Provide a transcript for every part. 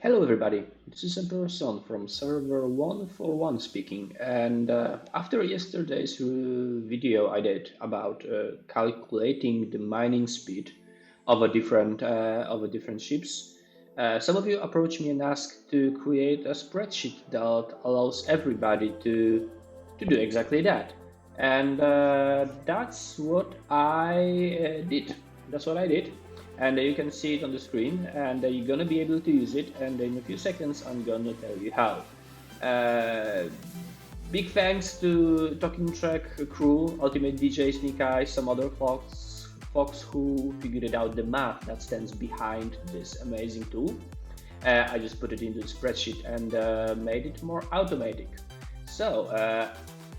Hello everybody, this is Emperor Son from server 141 speaking, and after yesterday's video I did about calculating the mining speed of a different ships, some of you approached me and asked to create a spreadsheet that allows everybody to do exactly that, and that's what I did. That's what I did, and you can see it on the screen, and you're gonna be able to use it, and in a few seconds I'm gonna tell you how. uh, Big thanks to Talking Track crew, Ultimate DJ, Sneak Eye, some other folks who figured out the math that stands behind this amazing tool. I just put it into the spreadsheet and made it more automatic. So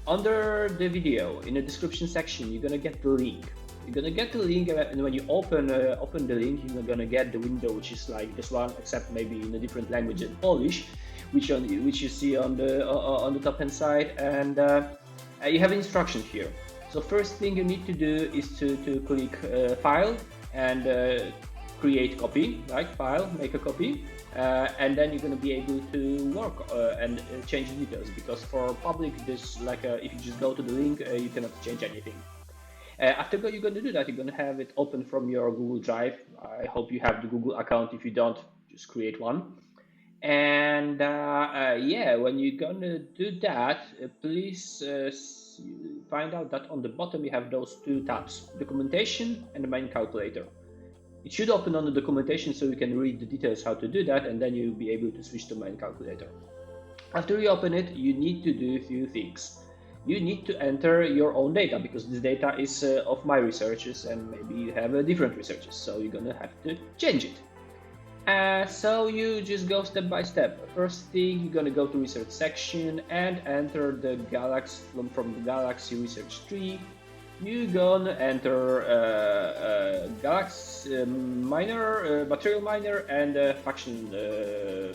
under the video, in the description section, you're gonna get the link. You're gonna get the link, and when you open the link, you're gonna get the window, which is like this one, except maybe in a different language than Polish, which you see on the top hand side, and you have instructions here. So first thing you need to do is to click File and create copy, right? File, make a copy, and then you're going to be able to work and change the details, because for public, this if you just go to the link, you cannot change anything. After you're going to do that, you're going to have it open from your Google Drive. I hope you have the Google account. If you don't, just create one. And yeah, when you're gonna do that, please find out that on the bottom you have those two tabs: documentation and the main calculator. It should open on the documentation so you can read the details how to do that, and then you'll be able to switch to main calculator. After you open it, you need to do a few things. You need to enter your own data, because this data is of my researches, and maybe you have different researches, so you're gonna have to change it. So you just go step by step. First thing, you're gonna go to research section and enter the galaxy from the galaxy research tree. You're gonna enter galaxy miner, material miner, and faction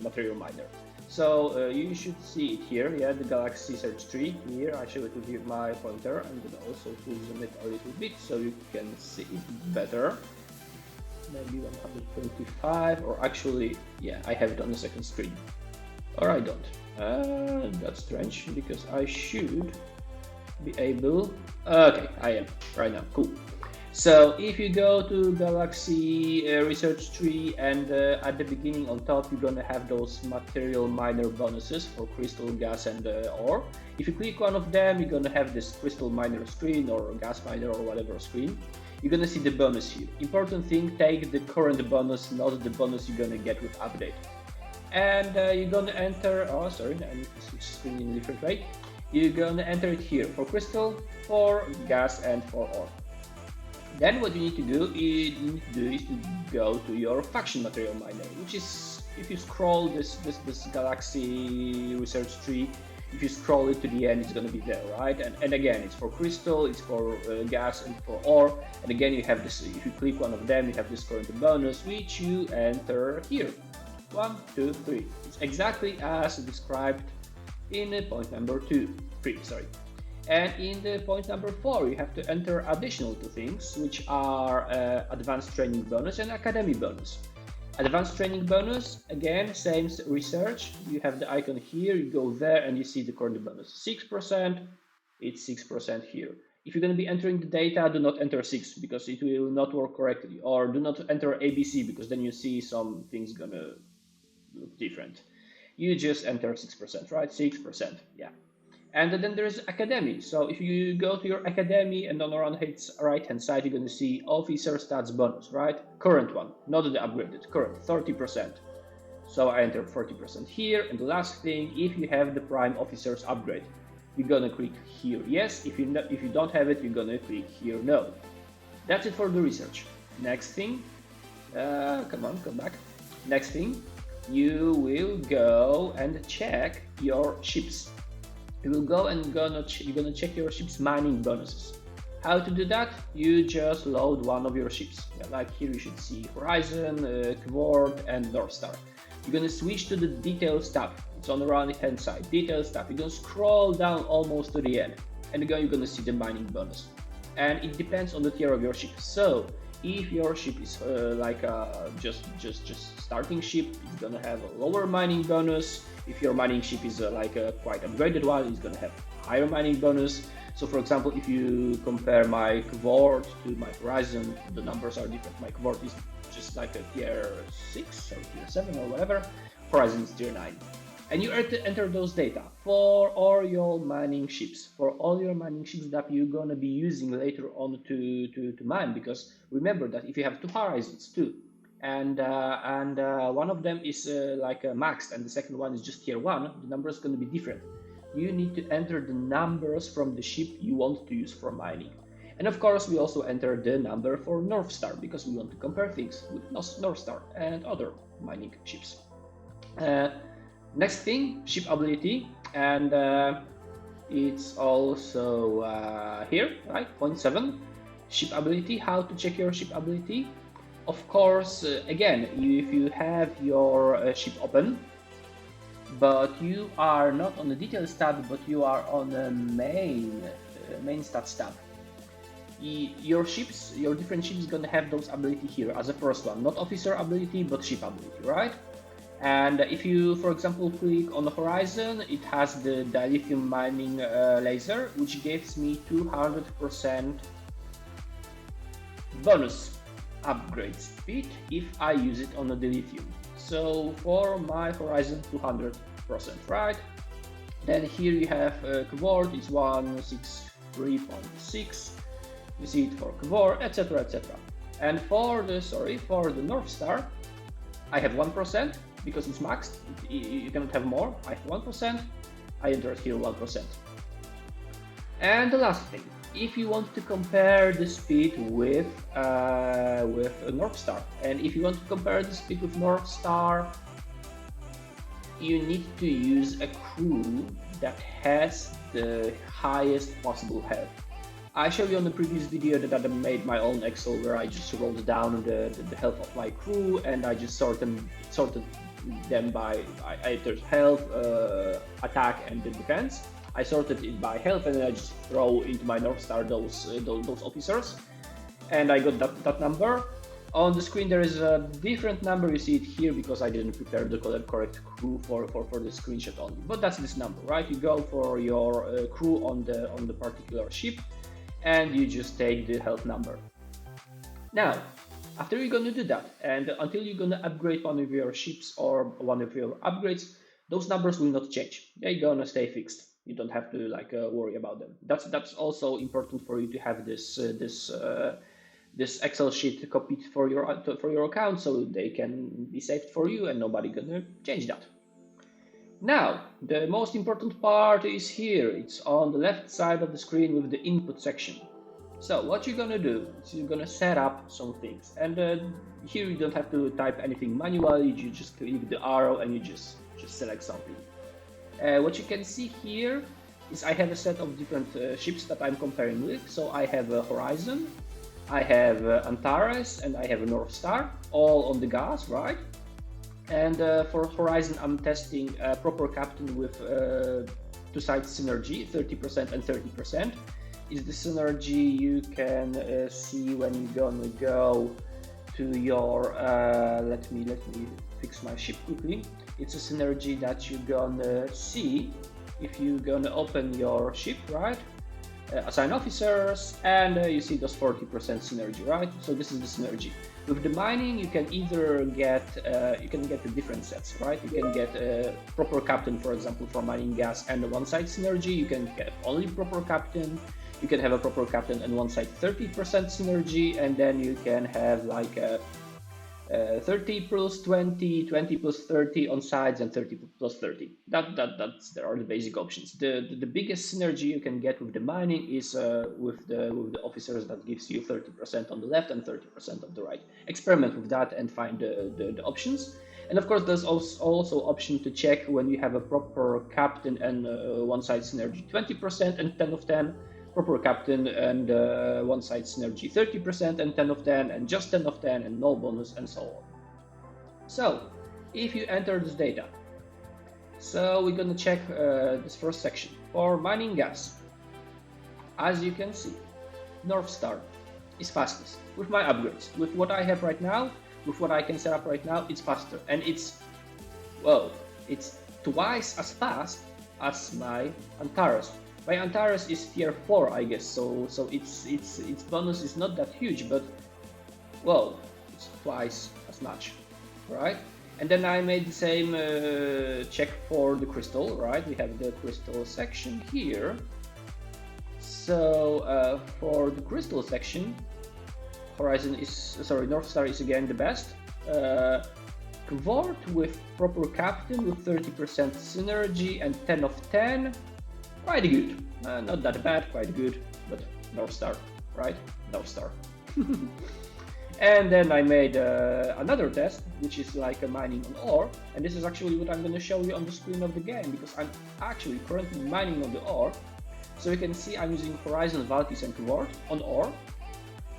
material miner. So you should see it here, yeah, the galaxy search tree here. I show it with my pointer. I'm gonna also zoom it a little bit so you can see it better. Maybe 125, or actually, yeah, I have it on the second screen. Or I don't. That's strange, because I should be able. Okay, I am right now. Cool. So if you go to Galaxy Research Tree, and at the beginning on top, you're gonna have those material miner bonuses for crystal, gas, and ore. If you click one of them, you're gonna have this crystal miner screen, or gas miner, or whatever screen. You're gonna see the bonus here. Important thing, take the current bonus, not the bonus you're gonna get with update. And you're gonna enter, oh sorry, I need to switch screen in a different way. You're gonna enter it here for crystal, for gas, and for ore. Then what you need to do is to go to your faction material miner, which is, if you scroll this galaxy research tree, if you scroll it to the end, it's going to be there, right? And again, it's for crystal, it's for gas, and for ore. And again, you have this, if you click one of them, you have this current bonus, which you enter here. 1, 2, 3. It's exactly as described in point number 3, sorry. And in the point number 4, you have to enter additional two things, which are advanced training bonus and academy bonus. Advanced training bonus, again, same research. You have the icon here, you go there, and you see the current bonus. 6%, it's 6% here. If you're going to be entering the data, do not enter 6, because it will not work correctly. Or do not enter ABC, because then you see some things going to look different. You just enter 6%, right? 6%, yeah. And then there's academy. So if you go to your academy, and on the right hand side, you're going to see officer stats bonus, right? Current one, not the upgraded, current, 30%. So I enter 40% here. And the last thing, if you have the prime officers upgrade, you're going to click here yes. If you don't have it, you're going to click here no. That's it for the research. Next thing, come back. Next thing, you will go and check your ships. You will go and you're gonna check your ship's mining bonuses. How to do that? You just load one of your ships. Yeah, like here you should see Horizon, Quord, and North Star. You're gonna switch to the details tab. It's on the right hand side. Details tab. You're gonna scroll down almost to the end, and again you're gonna see the mining bonus. And it depends on the tier of your ship. So If your ship is like just starting ship, it's gonna have a lower mining bonus. If your mining ship is like a quite upgraded one, it's gonna have higher mining bonus. So for example, if you compare my Kvort to my Horizon, the numbers are different. My Kvort is just like a tier 6 or tier 7 or whatever. Horizon is tier 9. And you enter those data for all your mining ships, that you're gonna be using later on to mine. Because remember that if you have two Horizons too, and one of them is like maxed, and the second one is just tier 1, the number is gonna be different. You need to enter the numbers from the ship you want to use for mining. And of course, we also enter the number for Northstar because we want to compare things with Northstar and other mining ships. Next thing, ship ability, and it's also here, right? Point 7, ship ability. How to check your ship ability? Of course, again, if you have your ship open, but you are not on the details tab, but you are on the main stats tab. Your different ships is gonna have those ability here as a first one, not officer ability, but ship ability, right? And if you, for example, click on the Horizon, it has the dilithium mining laser, which gives me 200% bonus upgrade speed if I use it on the dilithium. So for my Horizon, 200%, right? Then here you have Kvort, it's 163.6. You see it for Kvort, etc., etc. And for the Northstar, I have 1%. Because it's maxed, you cannot have more. I have 1%, I entered here 1%. And the last thing, if you want to compare the speed with Northstar, and if you want to compare the speed with Northstar, you need to use a crew that has the highest possible health. I showed you on the previous video that I made my own Excel where I just wrote down the health of my crew, and I just sorted them by there's health, attack, and the defense. I sorted it by health, and then I just throw into my Northstar those officers, and I got that number. On the screen there is a different number. You see it here because I didn't prepare the correct crew for the screenshot only. But that's this number, right? You go for your crew on the particular ship, and you just take the health number. Now, after you're gonna do that, and until you're gonna upgrade one of your ships or one of your upgrades, those numbers will not change. They're gonna stay fixed. You don't have to worry about them. That's also important for you to have this Excel sheet copied for your account, so they can be saved for you and nobody gonna change that. Now, the most important part is here. It's on the left side of the screen with the input section. So what you're gonna do is you're gonna set up some things, and here you don't have to type anything manually. You just click the arrow and you just select something. What you can see here is I have a set of different ships that I'm comparing with. So I have a Horizon, I have Antares, and I have a Northstar, all on the gas, right? And for Horizon, I'm testing a proper captain with two-side synergy, 30% and 30%. Is the synergy you can see when you're gonna go to your let me fix my ship quickly. It's a synergy that you're gonna see if you're gonna open your ship, right? Assign officers, and you see those 40% synergy, right? So this is the synergy. With the mining, you can either get the different sets, right? You can get a proper captain, for example, for mining gas and a one-side synergy. You can get only proper captain. You can have a proper captain and one side 30% synergy, and then you can have like a 30 plus 20, 20 plus 30 on sides, and 30 plus 30. There are the basic options. The biggest synergy you can get with the mining is with the officers, that gives you 30% on the left and 30% on the right. Experiment with that and find the options. And of course, there's also option to check when you have a proper captain and one side synergy 20% and 10 of 10. Proper captain and one side synergy 30% and 10 of 10, and just 10 of 10 and no bonus, and so on. So if you enter this data, so we're gonna check this first section for mining gas. As you can see, Northstar is fastest with my upgrades. With what I have right now, with what I can set up right now, it's faster, and it's, well, it's twice as fast as my Antares. My Antares is tier 4, I guess, so its bonus is not that huge, but well, it's twice as much, right? And then I made the same check for the crystal, right? We have the crystal section here. So for the crystal section, Northstar is again the best. Kvort with proper captain with 30% synergy and 10 of 10. Quite good. Not that bad, quite good, but Northstar, right? Northstar. And then I made another test, which is like a mining on ore, and this is actually what I'm going to show you on the screen of the game, because I'm actually currently mining on the ore. So you can see I'm using Horizon, Valkis and Kvort on ore.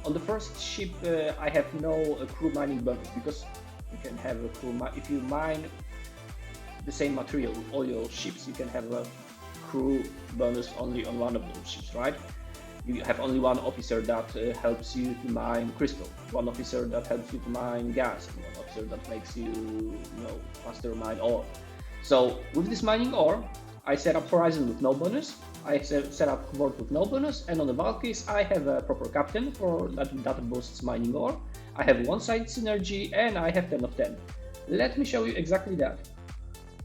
On the first ship I have no crew mining bonus, because you can have a crew if you mine the same material with all your ships, you can have a crew bonus only on one of those ships, right? You have only one officer that helps you to mine crystal, one officer that helps you to mine gas, and one officer that makes you, faster mine ore. So with this mining ore, I set up Horizon with no bonus, I set up Kvort with no bonus, and on the Valkyries I have a proper captain for that boosts mining ore. I have one-side synergy and I have 10 of 10. Let me show you exactly that.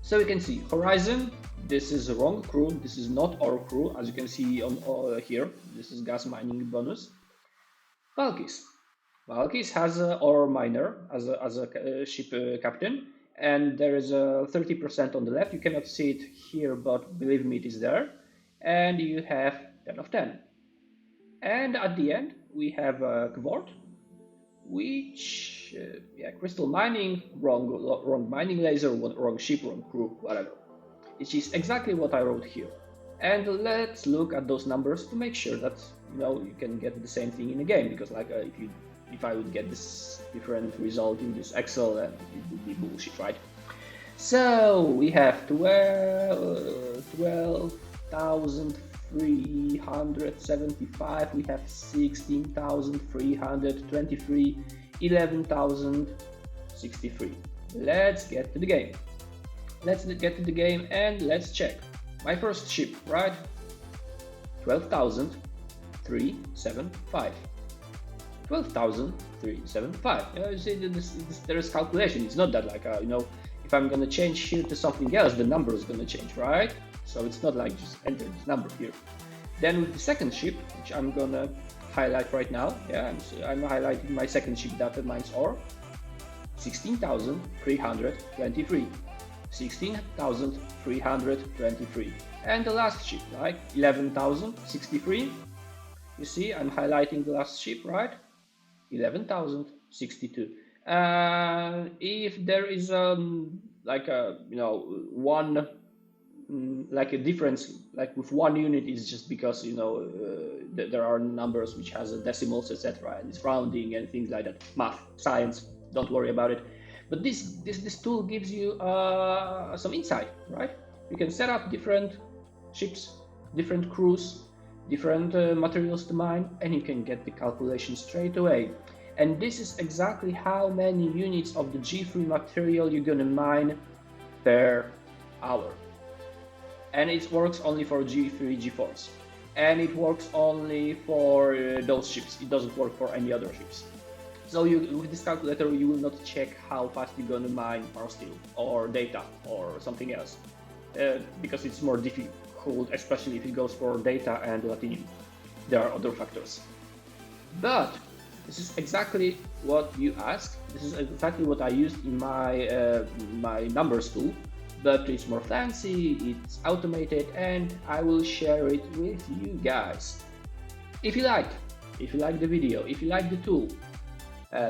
So you can see Horizon, this is the wrong crew, this is not our crew, as you can see on here, this is gas mining bonus. Valkis has an ore miner as a ship captain, and there is a 30% on the left. You cannot see it here, but believe me, it is there. And you have 10 of 10. And at the end, we have Kvort, which, crystal mining, wrong mining laser, wrong ship, wrong crew, whatever. Which is exactly what I wrote here. And let's look at those numbers to make sure that you can get the same thing in a game, because like if I would get this different result in this Excel, then it would be bullshit, right? So we have 12,375, we have 16,323, 11,063. Let's get to the game. Let's get to the game and let's check. My first ship, right? 12,375. 12,375. You see, there is calculation. It's not that like, if I'm gonna change here to something else, the number is gonna change, right? So it's not like just enter this number here. Then with the second ship, which I'm gonna highlight right now, I'm highlighting my second ship that mines ore. 16,323. 16,323. And the last ship, right? 11,063. You see, I'm highlighting the last ship, right? 11,062. If there is like a difference, like with one unit, is just because there are numbers which has a decimals, etc., and it's rounding and things like that. Math, science, don't worry about it. But this tool gives you some insight, right? You can set up different ships, different crews, different materials to mine, and you can get the calculation straight away. And this is exactly how many units of the G3 material you're gonna mine per hour. And it works only for G3, G4s. And it works only for those ships. It doesn't work for any other ships. So with this calculator, you will not check how fast you're gonna mine power steel or data or something else, because it's more difficult, especially if it goes for data and Latinium. There are other factors. But this is exactly what you asked. This is exactly what I used in my my numbers tool, but it's more fancy, it's automated, and I will share it with you guys. If you like the video, if you like the tool,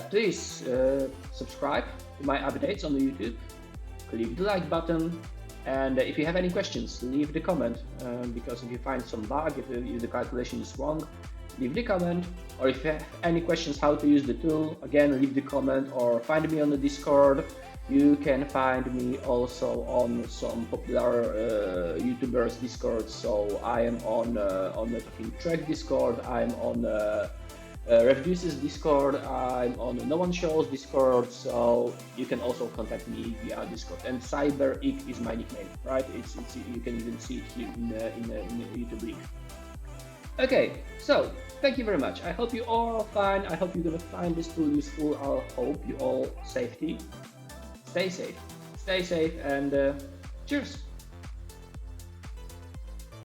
please subscribe to my updates on the YouTube, click the like button, and if you have any questions, leave the comment, because if you find some bug, if the calculation is wrong, leave the comment. Or if you have any questions how to use the tool, again, leave the comment or find me on the Discord. You can find me also on some popular YouTubers Discord. So I am on the Talking Trek Discord, I'm on Refugees Discord. I'm on No One Shows Discord, so you can also contact me via Discord. And CyberIck is my nickname, right? It's you can even see it here in the YouTube link. Okay, so thank you very much. I hope you all are fine. I hope you're gonna find this tool useful. I hope you all safety. Stay safe, and cheers.